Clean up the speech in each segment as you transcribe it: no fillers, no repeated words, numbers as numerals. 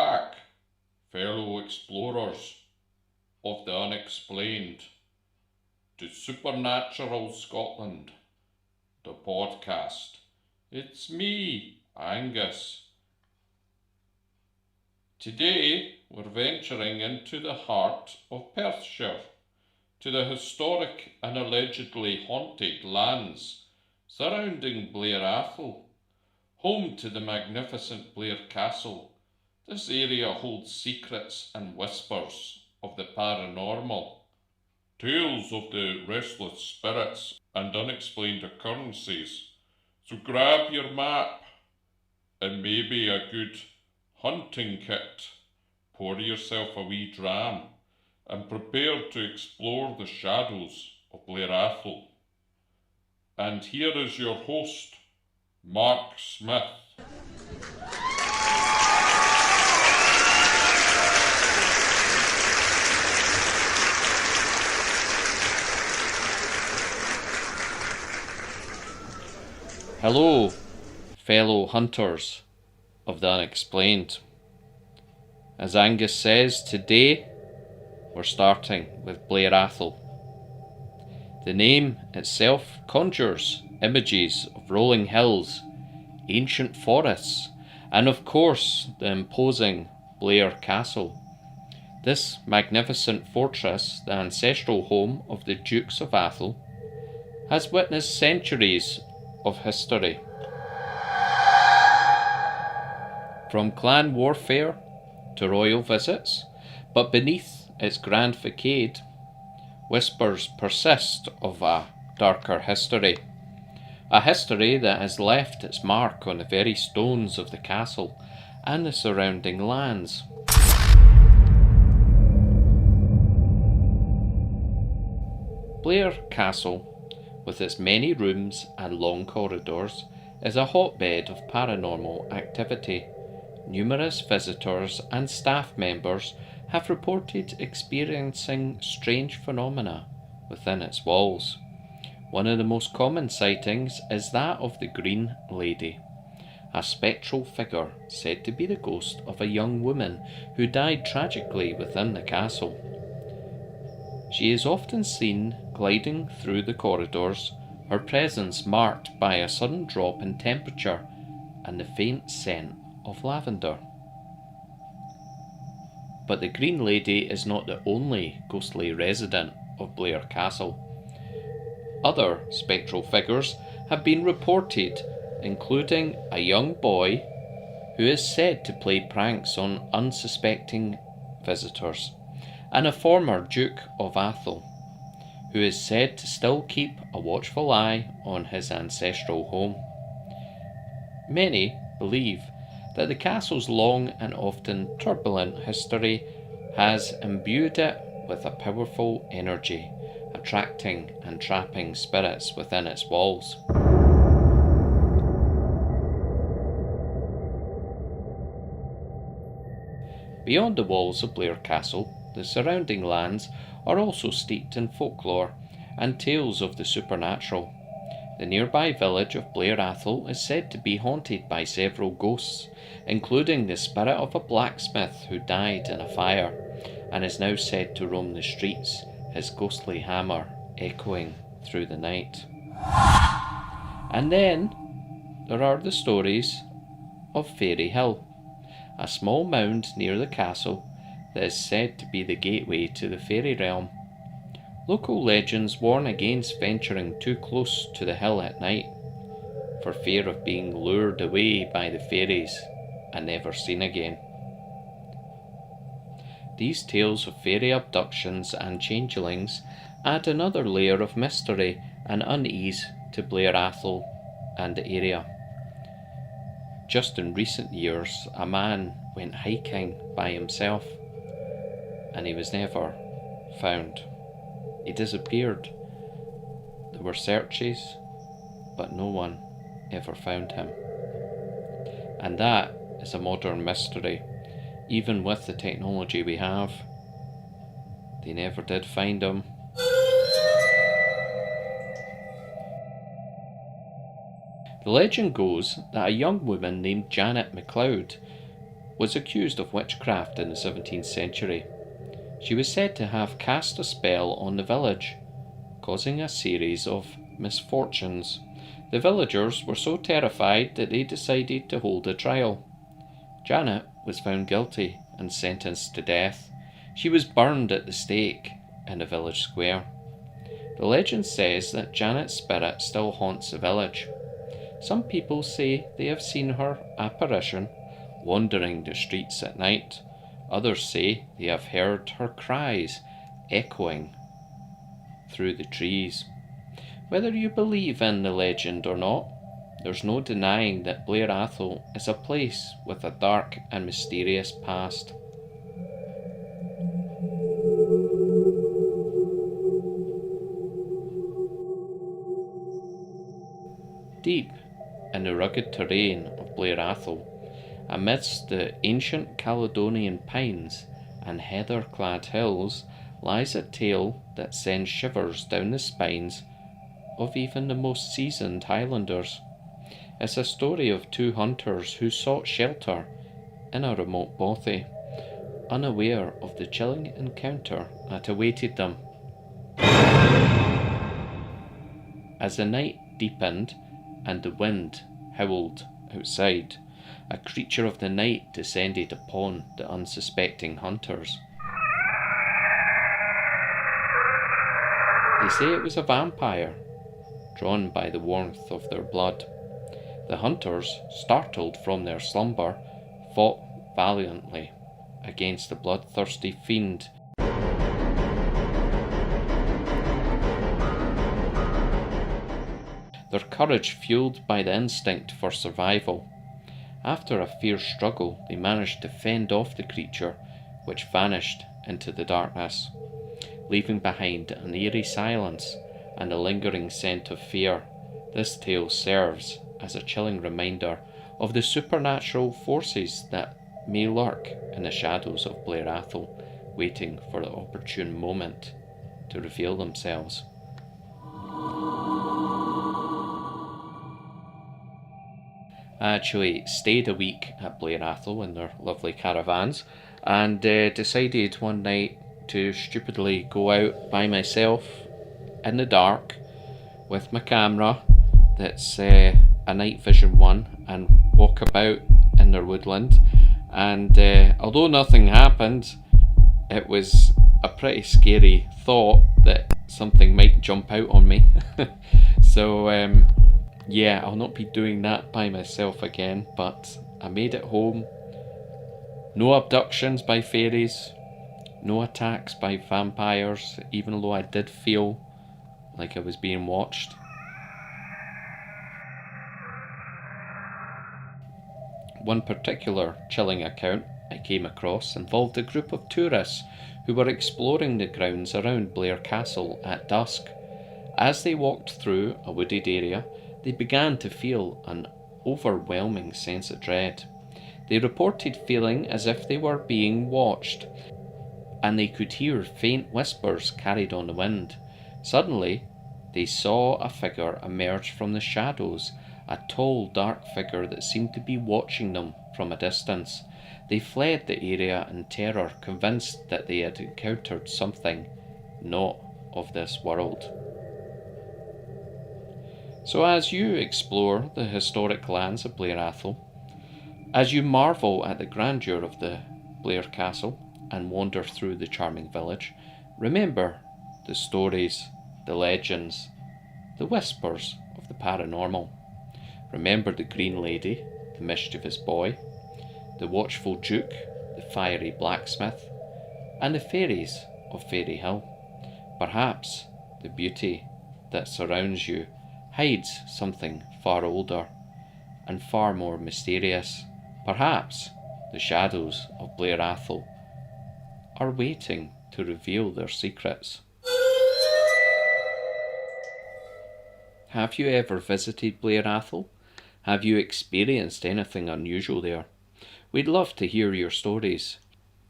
back, fellow explorers of the unexplained, to Supernatural Scotland, the podcast. It's me, Angus. Today we're venturing into the heart of Perthshire, to the historic and allegedly haunted lands surrounding Blair Atholl. Home to the magnificent Blair Castle, this area holds secrets and whispers of the paranormal, tales of the restless spirits and unexplained occurrences. So grab your map and maybe a good hunting kit, pour yourself a wee dram, and prepare to explore the shadows of Blair Atholl. And here is your host, Mark Smith. Hello, fellow hunters of the unexplained. As Angus says, today we're starting with Blair Atholl. The name itself conjures images of rolling hills, ancient forests, and of course the imposing Blair Castle. This magnificent fortress, the ancestral home of the Dukes of Atholl, has witnessed centuries of history. From clan warfare to royal visits, but beneath its grand facade, whispers persist of a darker history. A history that has left its mark on the very stones of the castle and the surrounding lands. Blair Castle, with its many rooms and long corridors, is a hotbed of paranormal activity. Numerous visitors and staff members have reported experiencing strange phenomena within its walls. One of the most common sightings is that of the Green Lady, a spectral figure said to be the ghost of a young woman who died tragically within the castle. She is often seen gliding through the corridors, her presence marked by a sudden drop in temperature and the faint scent of lavender. But the Green Lady is not the only ghostly resident of Blair Castle. Other spectral figures have been reported, including a young boy who is said to play pranks on unsuspecting visitors, and a former Duke of Atholl, who is said to still keep a watchful eye on his ancestral home. Many believe that the castle's long and often turbulent history has imbued it with a powerful energy, attracting and trapping spirits within its walls. Beyond the walls of Blair Castle, the surrounding lands are also steeped in folklore and tales of the supernatural. The nearby village of Blair Atholl is said to be haunted by several ghosts, including the spirit of a blacksmith who died in a fire and is now said to roam the streets, his ghostly hammer echoing through the night. And then there are the stories of Fairy Hill, a small mound near the castle that is said to be the gateway to the fairy realm. Local legends warn against venturing too close to the hill at night, for fear of being lured away by the fairies and never seen again. These tales of fairy abductions and changelings add another layer of mystery and unease to Blair Atholl and the area. Just in recent years, a man went hiking by himself and he was never found. He disappeared. There were searches, but no one ever found him. And that is a modern mystery. Even with the technology we have, they never did find him. The legend goes that a young woman named Janet MacLeod, was accused of witchcraft in the 17th century. She was said to have cast a spell on the village, causing a series of misfortunes. The villagers were so terrified that they decided to hold a trial. Janet was found guilty and sentenced to death. She was burned at the stake in the village square. The legend says that Janet's spirit still haunts the village. Some people say they have seen her apparition wandering the streets at night. Others say they have heard her cries echoing through the trees. Whether you believe in the legend or not, there's no denying that Blair Atholl is a place with a dark and mysterious past. Deep in the rugged terrain of Blair Atholl, amidst the ancient Caledonian pines and heather-clad hills, lies a tale that sends shivers down the spines of even the most seasoned Highlanders. It's a story of two hunters who sought shelter in a remote bothy, unaware of the chilling encounter that awaited them. As the night deepened and the wind howled outside, a creature of the night descended upon the unsuspecting hunters. They say it was a vampire, drawn by the warmth of their blood. The hunters, startled from their slumber, fought valiantly against the bloodthirsty fiend. Their courage fueled by the instinct for survival. After a fierce struggle, they managed to fend off the creature, which vanished into the darkness, leaving behind an eerie silence and a lingering scent of fear. This tale serves as a chilling reminder of the supernatural forces that may lurk in the shadows of Blair Atholl, waiting for the opportune moment to reveal themselves. I actually stayed a week at Blair Atholl in their lovely caravans, and decided one night to stupidly go out by myself in the dark with my camera that's a night vision one, and walk about in their woodland. And although nothing happened, it was a pretty scary thought that something might jump out on me. So yeah, I'll not be doing that by myself again, but I made it home. No abductions by fairies, no attacks by vampires, even though I did feel like I was being watched. One particular chilling account I came across involved a group of tourists who were exploring the grounds around Blair Castle at dusk. As they walked through a wooded area, they began to feel an overwhelming sense of dread. They reported feeling as if they were being watched, and they could hear faint whispers carried on the wind. Suddenly, they saw a figure emerge from the shadows, a tall, dark figure that seemed to be watching them from a distance. They fled the area in terror, convinced that they had encountered something not of this world. So as you explore the historic lands of Blair Atholl, as you marvel at the grandeur of the Blair Castle and wander through the charming village, remember the stories, the legends, the whispers of the paranormal. Remember the Green Lady, the mischievous boy, the watchful Duke, the fiery blacksmith, and the fairies of Fairy Hill. Perhaps the beauty that surrounds you hides something far older and far more mysterious. Perhaps the shadows of Blair Atholl are waiting to reveal their secrets. Have you ever visited Blair Atholl? Have you experienced anything unusual there? We'd love to hear your stories.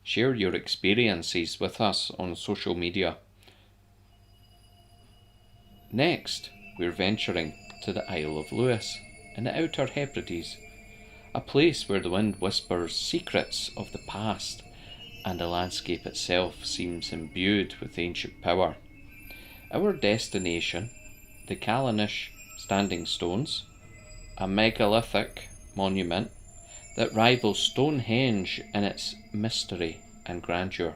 Share your experiences with us on social media. Next, we're venturing to the Isle of Lewis in the Outer Hebrides, a place where the wind whispers secrets of the past and the landscape itself seems imbued with ancient power. Our destination, the Callanish Standing Stones, a megalithic monument that rivals Stonehenge in its mystery and grandeur.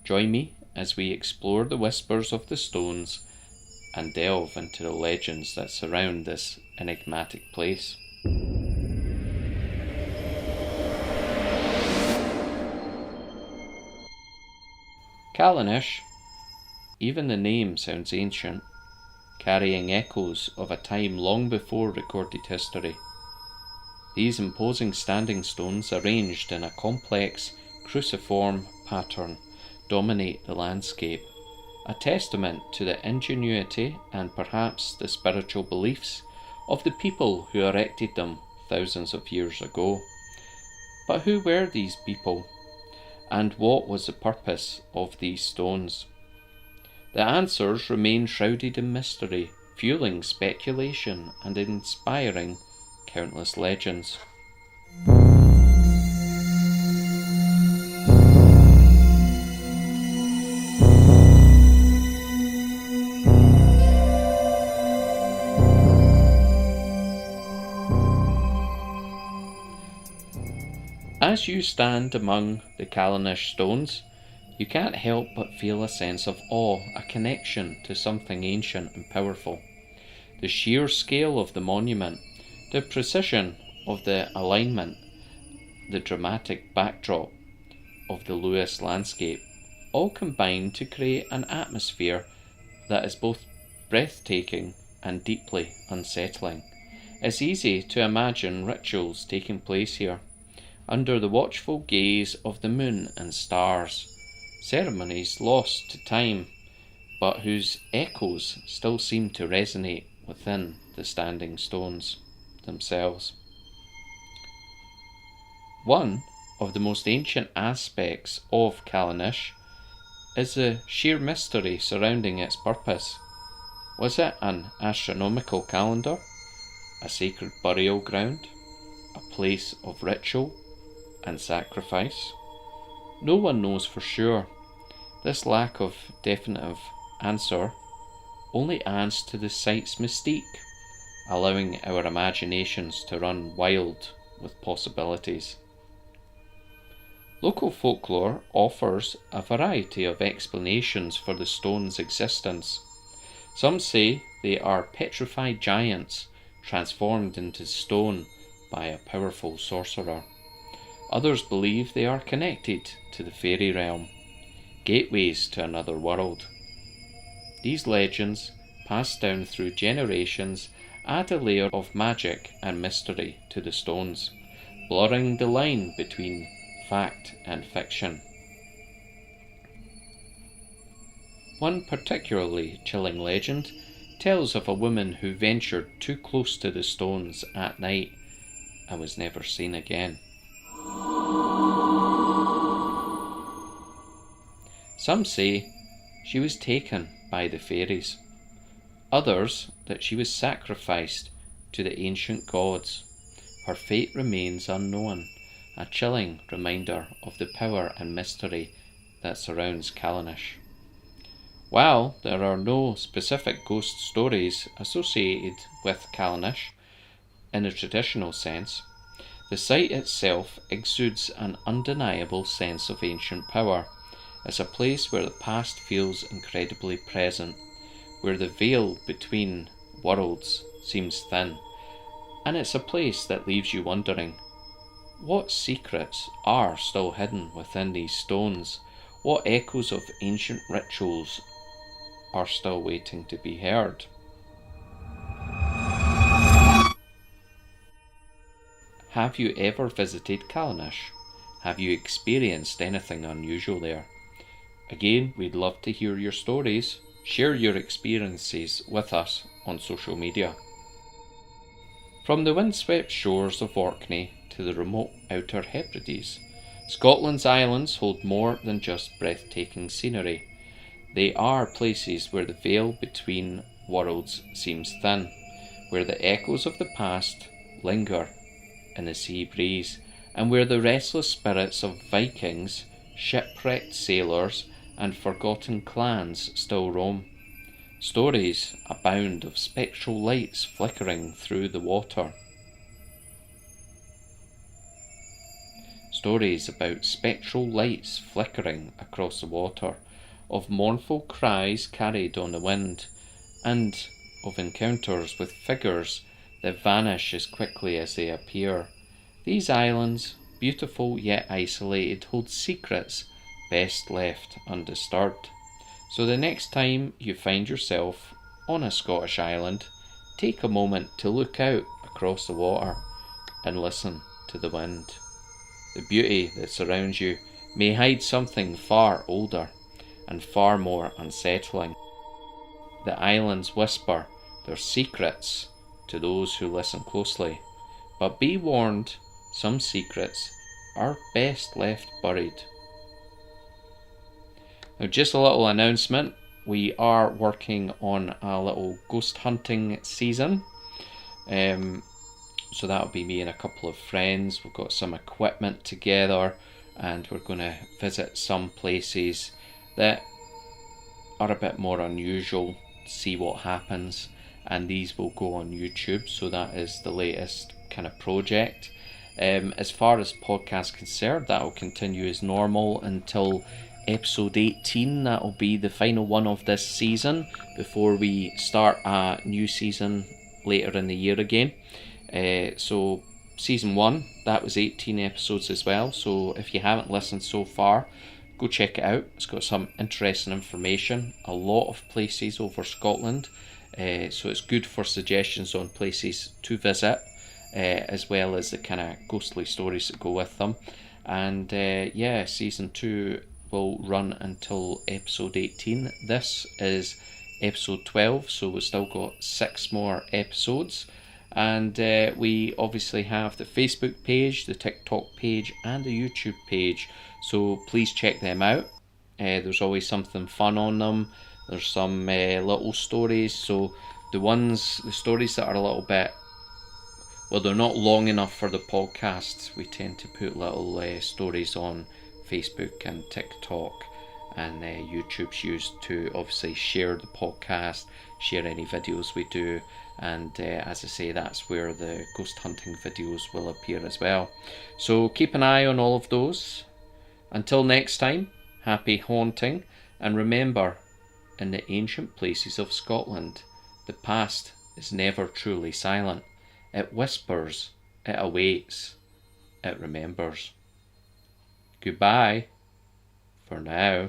Join me as we explore the whispers of the stones and delve into the legends that surround this enigmatic place. Callanish, even the name sounds ancient, carrying echoes of a time long before recorded history. These imposing standing stones, arranged in a complex cruciform pattern, dominate the landscape, a testament to the ingenuity and perhaps the spiritual beliefs of the people who erected them thousands of years ago. But who were these people? And what was the purpose of these stones? The answers remain shrouded in mystery, fueling speculation and inspiring countless legends. As you stand among the Callanish stones, you can't help but feel a sense of awe, a connection to something ancient and powerful. The sheer scale of the monument, the precision of the alignment, the dramatic backdrop of the Lewis landscape, all combine to create an atmosphere that is both breathtaking and deeply unsettling. It's easy to imagine rituals taking place here, under the watchful gaze of the moon and stars, ceremonies lost to time, but whose echoes still seem to resonate within the standing stones themselves. One of the most ancient aspects of Callanish is the sheer mystery surrounding its purpose. Was it an astronomical calendar, a sacred burial ground, a place of ritual and sacrifice? No one knows for sure. This lack of definitive answer only adds to the site's mystique, allowing our imaginations to run wild with possibilities. Local folklore offers a variety of explanations for the stone's existence. Some say they are petrified giants transformed into stone by a powerful sorcerer. Others believe they are connected to the fairy realm, gateways to another world. These legends, passed down through generations, add a layer of magic and mystery to the stones, blurring the line between fact and fiction. One particularly chilling legend tells of a woman who ventured too close to the stones at night and was never seen again. Some say she was taken by the fairies, others that she was sacrificed to the ancient gods. Her fate remains unknown, a chilling reminder of the power and mystery that surrounds Callanish. While there are no specific ghost stories associated with Callanish in the traditional sense, the site itself exudes an undeniable sense of ancient power. It's a place where the past feels incredibly present, where the veil between worlds seems thin, and it's a place that leaves you wondering, what secrets are still hidden within these stones? What echoes of ancient rituals are still waiting to be heard? Have you ever visited Callanish? Have you experienced anything unusual there? Again, we'd love to hear your stories. Share your experiences with us on social media. From the windswept shores of Orkney to the remote Outer Hebrides, Scotland's islands hold more than just breathtaking scenery. They are places where the veil between worlds seems thin, where the echoes of the past linger in the sea breeze, and where the restless spirits of Vikings, shipwrecked sailors, and forgotten clans still roam. Stories abound of spectral lights flickering through the water. Stories about spectral lights flickering across the water, of mournful cries carried on the wind, and of encounters with figures that vanish as quickly as they appear. These islands, beautiful yet isolated, hold secrets best left undisturbed. So the next time you find yourself on a Scottish island, take a moment to look out across the water and listen to the wind. The beauty that surrounds you may hide something far older and far more unsettling. The islands whisper their secrets to those who listen closely, but be warned, some secrets are best left buried. Now, just a little announcement, we are working on a little ghost hunting season. So that'll be me and a couple of friends. We've got some equipment together and we're going to visit some places that are a bit more unusual, see what happens, and these will go on YouTube. So that is the latest kind of project. As far as podcast concerned, that will continue as normal until episode 18. That will be the final one of this season before we start a new season later in the year again. So season 1, that was 18 episodes as well. So if you haven't listened so far, go check it out. It's got some interesting information, a lot of places over Scotland. So it's good for suggestions on places to visit, as well as the kind of ghostly stories that go with them. And yeah, season 2 will run until episode 18. This is episode 12, so we've still got 6 more episodes. And we obviously have the Facebook page, the TikTok page, and the YouTube page. So please check them out. There's always something fun on them. There's some little stories. So the stories that are a little bit, well, they're not long enough for the podcasts, we tend to put little stories on Facebook and TikTok. And YouTube's used to obviously share the podcast, share any videos we do, and as I say, that's where the ghost hunting videos will appear as well. So keep an eye on all of those. Until next time, happy haunting, and remember, in the ancient places of Scotland, the past is never truly silent. It whispers, it awaits, it remembers. Goodbye for now.